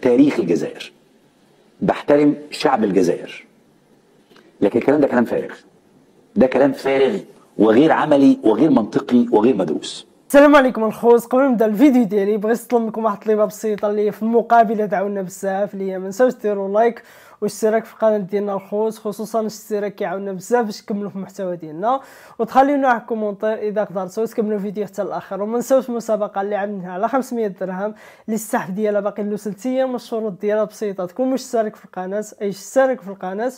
تاريخ الجزائر، بحترم شعب الجزائر، لكن الكلام ده كلام فارغ، ده كلام فارغ وغير عملي وغير منطقي وغير مدروس. السلام عليكم الخوت. قبل ما نبدا الفيديو ديالي بغيت نطلب منكم واحد الطلبه بسيطه اللي في المقابله دعونا بزاف، اللي هي ما تنساوش ديروا لايك واشتراك في القناه ديالنا الخوت، خصوصا الاشتراك كيعاوننا بزاف باش نكملوا في المحتوى ديالنا، وتخليونا واحد الكومونتير اذا قدرتوا تكملوا الفيديو حتى الاخر. وما نساوش المسابقه اللي عندنا على 500 درهم اللي السحب ديالها باقي له 3 ايام، والشروط ديالها بسيطه، تكون مشترك في القناه، اشترك في القناه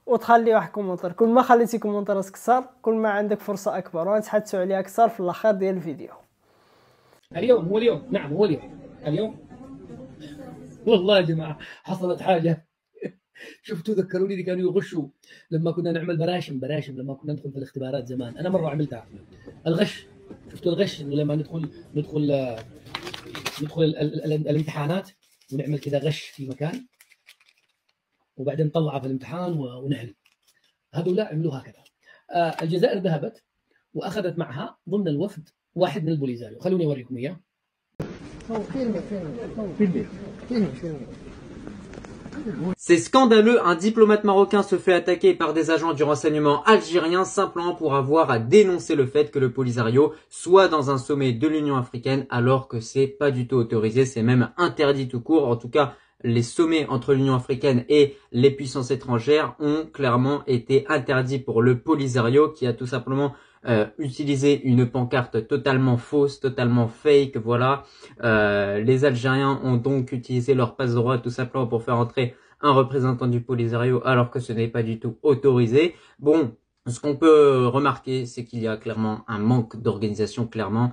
وتخلي واحد كومونتير. كل ما خليتي كومونتيرات اكثر كل ما عندك فرصه اكبر ونتحدثوا عليها اكثر في الاخر ديال الفيديو. اليوم هو اليوم، نعم هو اليوم والله يا جماعة حصلت حاجة. شفتوا ذكروني اللي كانوا يغشوا لما كنا نعمل براشم لما كنا ندخل في الاختبارات زمان. أنا مرة عملتها الغش. شفتوا الغش لما ندخل الامتحانات ونعمل كذا غش في مكان وبعدين نطلعها في الامتحان ونحل. هذول عملوا هكذا. الجزائر ذهبت وأخذت معها ضمن الوفد واحد من البوليزاريو. خلوني أوريكم إياه. C'est scandaleux, un diplomate marocain se fait attaquer par des agents du renseignement algérien simplement pour avoir à dénoncer le fait que le Polisario soit dans un sommet de l'Union africaine alors que c'est pas du tout autorisé, c'est même interdit tout court. En tout cas, les sommets entre l'Union africaine et les puissances étrangères ont clairement été interdits pour le Polisario qui a tout simplement utiliser une pancarte totalement fausse, totalement fake, voilà. Les Algériens ont donc utilisé leur passe-droit tout simplement pour faire entrer un représentant du Polisario alors que ce n'est pas du tout autorisé. Bon, ce qu'on peut remarquer, c'est qu'il y a clairement un manque d'organisation, clairement.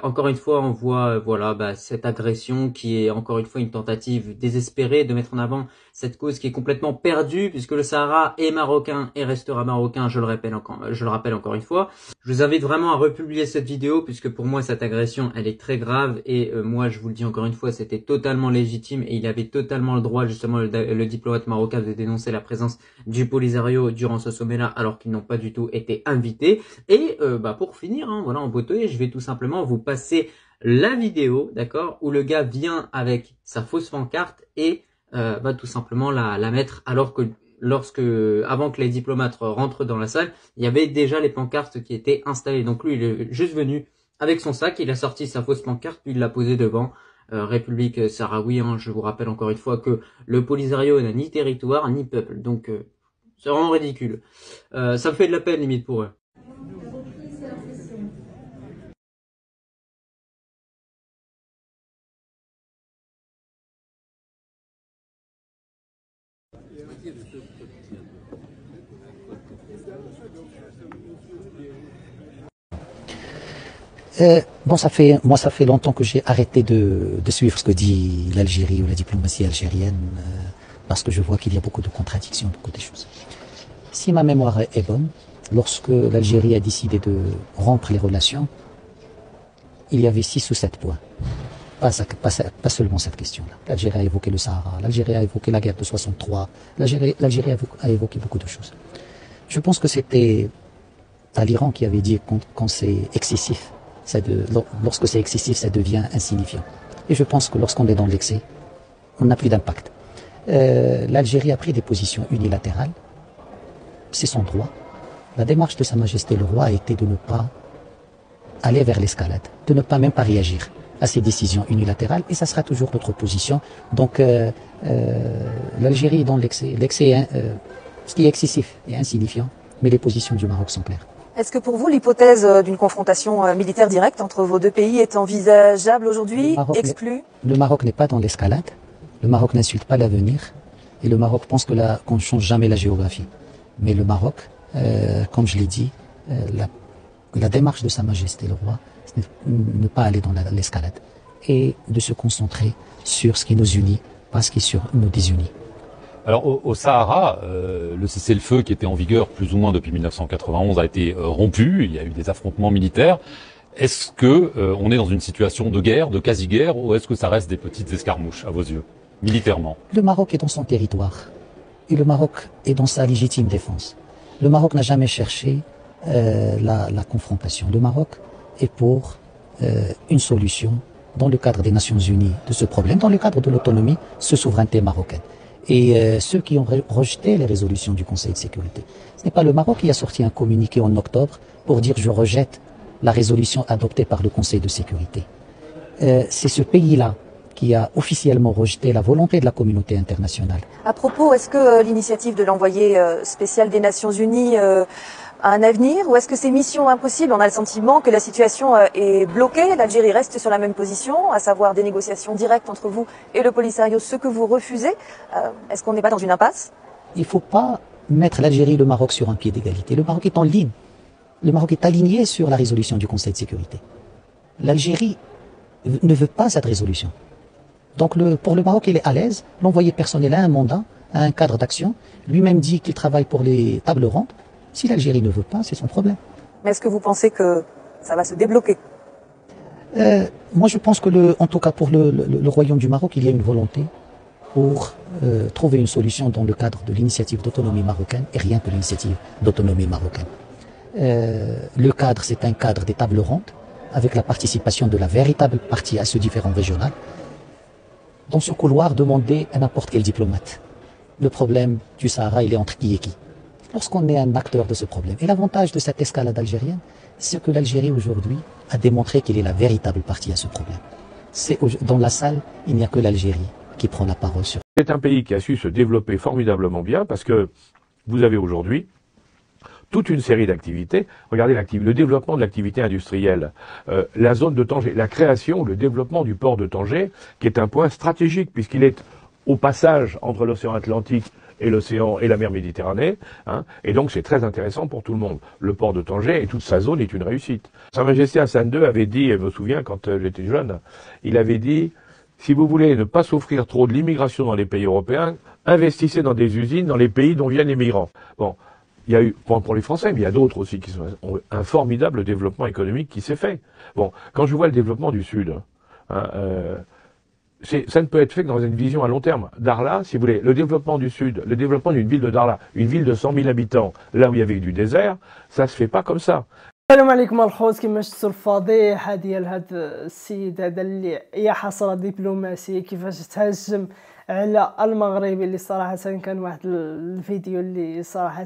Encore une fois, on voit voilà cette agression qui est encore une fois une tentative désespérée de mettre en avant cette cause qui est complètement perdue puisque le Sahara est marocain et restera marocain, je le rappelle encore une fois. Je vous invite vraiment à republier cette vidéo puisque pour moi cette agression elle est très grave et moi je vous le dis encore une fois, c'était totalement légitime et il avait totalement le droit justement le diplomate marocain de dénoncer la présence du Polisario durant ce sommet-là alors qu'ils n'ont pas du tout été invités. Et pour finir, hein, voilà en beauté, je vais tout simplement vous passer la vidéo, d'accord, où le gars vient avec sa fausse pancarte et va tout simplement la mettre alors que avant que les diplomates rentrent dans la salle, il y avait déjà les pancartes qui étaient installées. Donc lui, il est juste venu avec son sac, il a sorti sa fausse pancarte, puis il l'a posée devant. République Sahraoui, hein, je vous rappelle encore une fois que le Polisario n'a ni territoire ni peuple, donc c'est vraiment ridicule. Ça me fait de la peine limite pour eux. Ça fait longtemps que j'ai arrêté de suivre ce que dit l'Algérie ou la diplomatie algérienne, parce que je vois qu'il y a beaucoup de contradictions, beaucoup de choses. Si ma mémoire est bonne, lorsque l'Algérie a décidé de rompre les relations, il y avait 6 ou 7 points. Pas seulement cette question-là. L'Algérie a évoqué le Sahara, l'Algérie a évoqué la guerre de 63, l'Algérie a évoqué beaucoup de choses. Je pense que c'était Talleyrand qui avait dit quand c'est excessif, lorsque c'est excessif, ça devient insignifiant. Et je pense que lorsqu'on est dans l'excès, on n'a plus d'impact. L'Algérie a pris des positions unilatérales, c'est son droit. La démarche de Sa Majesté le Roi a été de ne pas aller vers l'escalade, de ne pas même pas réagir à ces décisions unilatérales, et ça sera toujours notre position. Donc l'Algérie est dans l'excès. L'excès, ce qui est excessif et insignifiant, mais les positions du Maroc sont claires. Est-ce que pour vous, l'hypothèse d'une confrontation militaire directe entre vos deux pays est envisageable aujourd'hui, exclue? Le Maroc n'est pas dans l'escalade, le Maroc n'insulte pas l'avenir, et le Maroc pense qu'on ne change jamais la géographie. Mais le Maroc, comme je l'ai dit, la démarche de Sa Majesté le Roi, c'est ne pas aller dans l'escalade, et de se concentrer sur ce qui nous unit, pas ce qui nous désunit. Alors au Sahara, le cessez-le-feu qui était en vigueur plus ou moins depuis 1991 a été rompu, il y a eu des affrontements militaires. Est-ce que on est dans une situation de guerre, de quasi-guerre, ou est-ce que ça reste des petites escarmouches à vos yeux, militairement? Le Maroc est dans son territoire, et le Maroc est dans sa légitime défense. Le Maroc n'a jamais cherché la confrontation. Le Maroc est pour une solution dans le cadre des Nations Unies de ce problème, dans le cadre de l'autonomie, ce souveraineté marocaine. Et ceux qui ont rejeté les résolutions du Conseil de sécurité. Ce n'est pas le Maroc qui a sorti un communiqué en octobre pour dire je rejette la résolution adoptée par le Conseil de sécurité. C'est ce pays-là qui a officiellement rejeté la volonté de la communauté internationale. À propos, est-ce que l'initiative de l'envoyé spécial des Nations Unies a un avenir ou est-ce que c'est mission impossible? On a le sentiment que la situation est bloquée, l'Algérie reste sur la même position, à savoir des négociations directes entre vous et le Polisario, ce que vous refusez. Est-ce qu'on n'est pas dans une impasse? Il ne faut pas mettre l'Algérie et le Maroc sur un pied d'égalité. Le Maroc est en ligne. Le Maroc est aligné sur la résolution du Conseil de sécurité. L'Algérie ne veut pas cette résolution. Donc pour le Maroc, il est à l'aise. L'envoyé personnel a un mandat, a un cadre d'action. Lui-même dit qu'il travaille pour les tables rondes. Si l'Algérie ne veut pas, c'est son problème. Mais est-ce que vous pensez que ça va se débloquer? Moi, je pense que, en tout cas pour le Royaume du Maroc, il y a une volonté pour trouver une solution dans le cadre de l'initiative d'autonomie marocaine et rien que l'initiative d'autonomie marocaine. Le cadre, c'est un cadre des tables rondes avec la participation de la véritable partie à ce différend régional. Dans ce couloir, demandez à n'importe quel diplomate. Le problème du Sahara, il est entre qui et qui. Lorsqu'on est un acteur de ce problème. Et l'avantage de cette escalade algérienne, c'est que l'Algérie aujourd'hui a démontré qu'elle est la véritable partie à ce problème. Dans la salle, il n'y a que l'Algérie qui prend la parole sur. C'est un pays qui a su se développer formidablement bien parce que vous avez aujourd'hui toute une série d'activités. Regardez le développement de l'activité industrielle, la zone de Tanger, la création, le développement du port de Tanger, qui est un point stratégique puisqu'il est au passage entre l'océan Atlantique et l'océan et la mer Méditerranée, hein, et donc c'est très intéressant pour tout le monde. Le port de Tanger et toute sa zone est une réussite. Sa Majesté Hassan II avait dit, je me souviens quand j'étais jeune, il avait dit, si vous voulez ne pas souffrir trop de l'immigration dans les pays européens, investissez dans des usines dans les pays dont viennent les migrants. Bon, il y a eu, pour les Français, mais il y a d'autres aussi qui ont un formidable développement économique qui s'est fait. Bon, quand je vois le développement du Sud, hein, ça ne peut être fait que dans une vision à long terme. Darla, si vous voulez, le développement du Sud, le développement d'une ville de Darla, une ville de 100 000 habitants, là où il y avait du désert, ça se fait pas comme ça. السلام عليكم الخوت. كما شفتوا الفضيحه ديال هذا السيد هذا اللي هي حصره دبلوماسيه كيفاش تهجم على المغربي، اللي صراحه كان واحد الفيديو اللي صراحه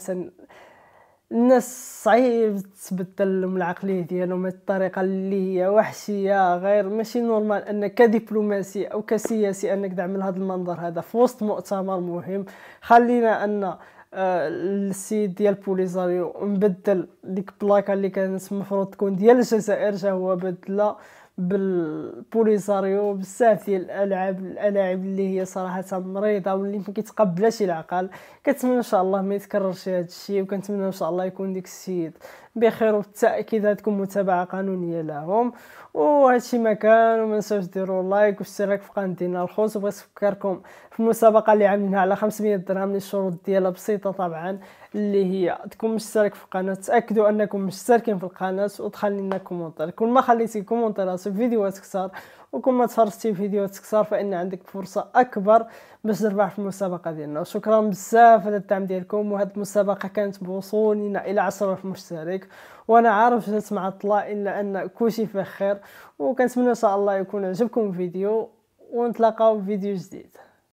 الناس صعيب تبدل لهم العقليه ديالهم الطريقه اللي هي وحشيه، غير ماشي نورمال انك كدبلوماسي او كسياسي انك تعمل هذا المنظر هذا في وسط مؤتمر مهم. خلينا ان السيد ديال بوليزاريو مبدل ديك البلاكه اللي كانت المفروض تكون ديال الجزائر، جا هو بدلها بالبوليزاريو. بزاف ديال الالعاب اللي هي صراحه مريضه واللي ما كيتقبلهاش العقل. كنتمنى ان شاء الله ما يتكررش هذا الشيء، وكنتمنى ان شاء الله يكون ديك السيد بخير، وبالتاكيد غتكون متابعه قانونيه لهم. وهادشي ما كان، وما نساوش ديروا لايك والاشتراك في قناه ديالنا الخوت. وبغيت نفكركم في المسابقه اللي عاملينها على 500 درهم، اللي الشروط ديالها بسيطه طبعا، اللي هي تكون مشترك في القناه، تاكدوا انكم مشتركين في القناه، وتخلي لنا كومونتير. كل ما خليتي كومونتير في فيديوهات كثار وكل ما تفرجتي في فيديوهات كثار فان عندك فرصه اكبر باش تربح في المسابقه ديالنا. وشكرا بزاف على الدعم ديالكم. وهاد المسابقه كانت بوصولنا الى 10,000 مشترك، وانا عارف جات مع الطلاء الا ان كلشي فيه خير، وكنتمنى ان شاء الله يكون عجبكم الفيديو، ونتلاقاو في فيديو جديد.